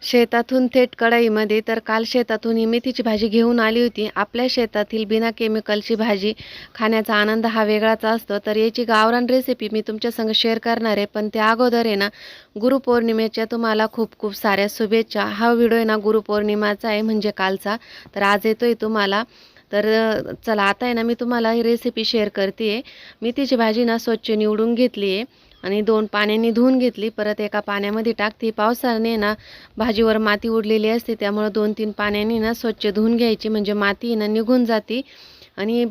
शेतातून थेट कढईमध्ये. तर काल शेतातून ही मेथीची भाजी घेऊन आली होती. आपल्या शेतातील बिना केमिकलची भाजी खाण्याचा आनंद हा वेगळाच असतो. तर याची गावरान रेसिपी मी तुमच्या संग शेअर करणार आहे. पण त्या अगोदर आहे ना, गुरुपौर्णिमेच्या तुम्हाला खूप खूप साऱ्या शुभेच्छा. हा व्हिडिओ आहे ना गुरुपौर्णिमाचा आहे, म्हणजे कालचा. तर आज येतोय तुम्हाला. तर चला आता आहे ना, मी तुम्हाला ही रेसिपी शेअर करते आहे. मेथीची भाजी ना स्वच्छ निवडून घेतली आहे आणि 2 पाण्याने धुवून घेतली. परत एका पाण्यामध्ये टाकते. पावसाने ना भाजीवर माती उडलेली असते, त्यामुळे 2-3 पाण्याने ना स्वच्छ धुवून घ्यायची, म्हणजे माती ना निघून जाते. आणि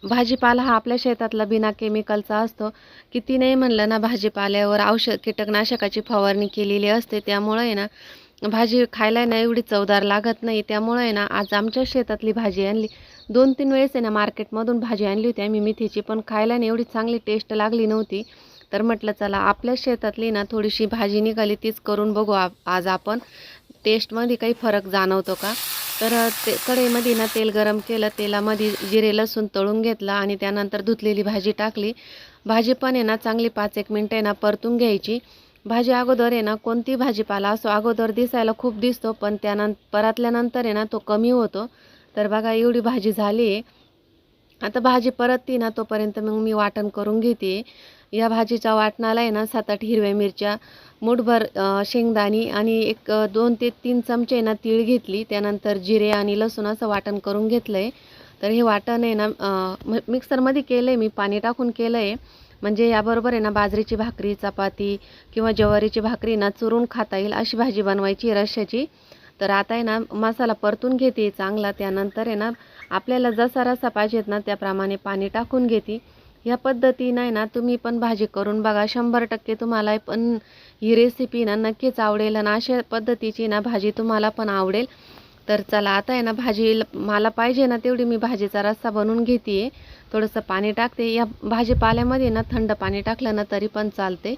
भाजीपाला हा आपल्या शेतातला बिना केमिकलचा असतो. किती नाही म्हणलं ना, भाजीपाल्यावर कीटकनाशकाची फवारणी केलेली असते, त्यामुळे आहे ना भाजी खायला ना एवढी चवदार लागत नाही. त्यामुळे आहे ना आज आमच्या शेतातली भाजी आणली. 2-3 वेळेस आहे ना मार्केटमधून भाजी आणली होती आम्ही मेथीची, पण खायला ना एवढी चांगली टेस्ट लागली नव्हती. तर म्हटलं चला आपल्या शेतातली ना थोडीशी भाजी निघाली, तीच करून बघू आज आपण. टेस्टमध्ये काही फरक जाणवतो का? तर ते कढईमध्ये ना तेल गरम केलं. तेलामध्ये जिरे लसूण तळून घेतला आणि त्यानंतर धुतलेली भाजी टाकली. भाजी पण आहे ना चांगली 5-1 मिनटं आहे ना परतून घ्यायची. भाजी अगोदर आहे ना, कोणती भाजीपाला असो, अगोदर दिसायला खूप दिसतो, पण परतल्यानंतर आहे ना तो कमी होतो. तर बघा एवढी भाजी झाली आहे. आता भाजी परतती ना तोपर्यंत मग मी वाटण करून घेते. या भाजीच्या वाटणाला आहे ना 7-8 हिरव्या मिरच्या, मूठभर शेंगदाणे आणि एक 2 ते 3 चमचे ना तीळ घेतली. त्यानंतर जिरे आणि लसूण असं वाटण करून घेतलं आहे. तर हे वाटण आहे ना मिक्सरमध्ये केलं आहे मी, पाणी टाकून केलं आहे. म्हणजे याबरोबर आहे ना बाजरीची भाकरी, चपाती किंवा ज्वारीची भाकरी ना चुरून खाता येईल अशी भाजी बनवायची रश्श्याची. तर आता आहे ना मसाला परतून घेते चांगला. त्यानंतर आहे ना आपल्याला जसा रस्सा पाहिजेत ना त्याप्रमाणे पाणी टाकून घेते. या पद्धतीनं आहे ना तुम्ही पण भाजी करून बघा. 100% तुम्हाला पण ही रेसिपी ना नक्कीच आवडेल आणि अशा पद्धतीची ना भाजी तुम्हाला पण आवडेल. तर चला आता आहे ना भाजी मला पाहिजे ना तेवढी मी भाजीचा रस्सा बनवून घेते आहे. थोडंसं पाणी टाकते. या भाजीपाल्यामध्ये ना थंड पाणी टाकलं ना तरी पण चालते.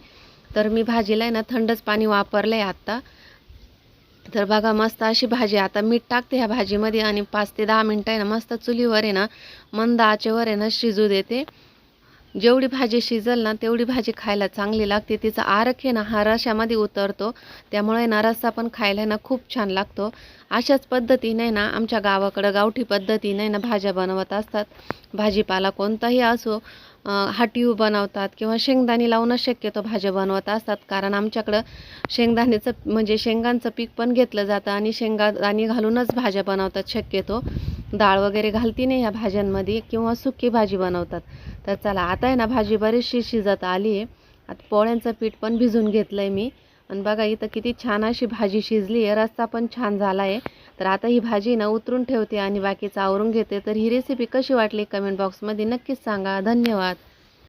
तर मी भाजीला आहे ना थंडच पाणी वापरलं आहे आत्ता. तर बघा मस्त अशी भाजी. आता मीठ टाकते ह्या भाजीमध्ये आणि 5 ते 10 मिनटं आहे ना मस्त चुलीवर आहे ना मंद आचेवर आहे ना शिजू देते. जेवढी भाजी शिजल ना तेवढी भाजी खायला चांगली लागते. तिचा आरक आहे ना हा रश्श्यामध्ये उतरतो, त्यामुळे ना रस्सा पण खायला ना खूप छान लागतो. अशाच पद्धतीने ना आमच्या गावाकडं गावठी पद्धतीने ना भाज्या बनवत असतात. भाजीपाला कोणताही असो, हाटीव बनवतात किंवा शेंगदाणे लावूनच शक्यतो भाज्या बनवत असतात. कारण आमच्याकडं शेंगदाण्याचं म्हणजे शेंगांचं पीक पण घेतलं जातं आणि शेंगदाणे घालूनच भाज्या बनवतात शक्यतो. डाळ वगैरे घालती नाही ह्या भाज्यांमध्ये किंवा सुकी भाजी बनवतात. तर चला आता आहे ना भाजी बरीचशी शिजत आली आहे. आता पोळ्यांचं पीठ पण भिजून घेतलं आहे मी. आणि बघा इथं किती छान अशी भाजी शिजली आहे. रस्सा पण छान झाला आहे. तर आता ही भाजी ना उतरून ठेवते आणि बाकीचं आवरून घेते. तर ही रेसिपी कशी वाटली कमेंट बॉक्समध्ये नक्कीच सांगा. धन्यवाद.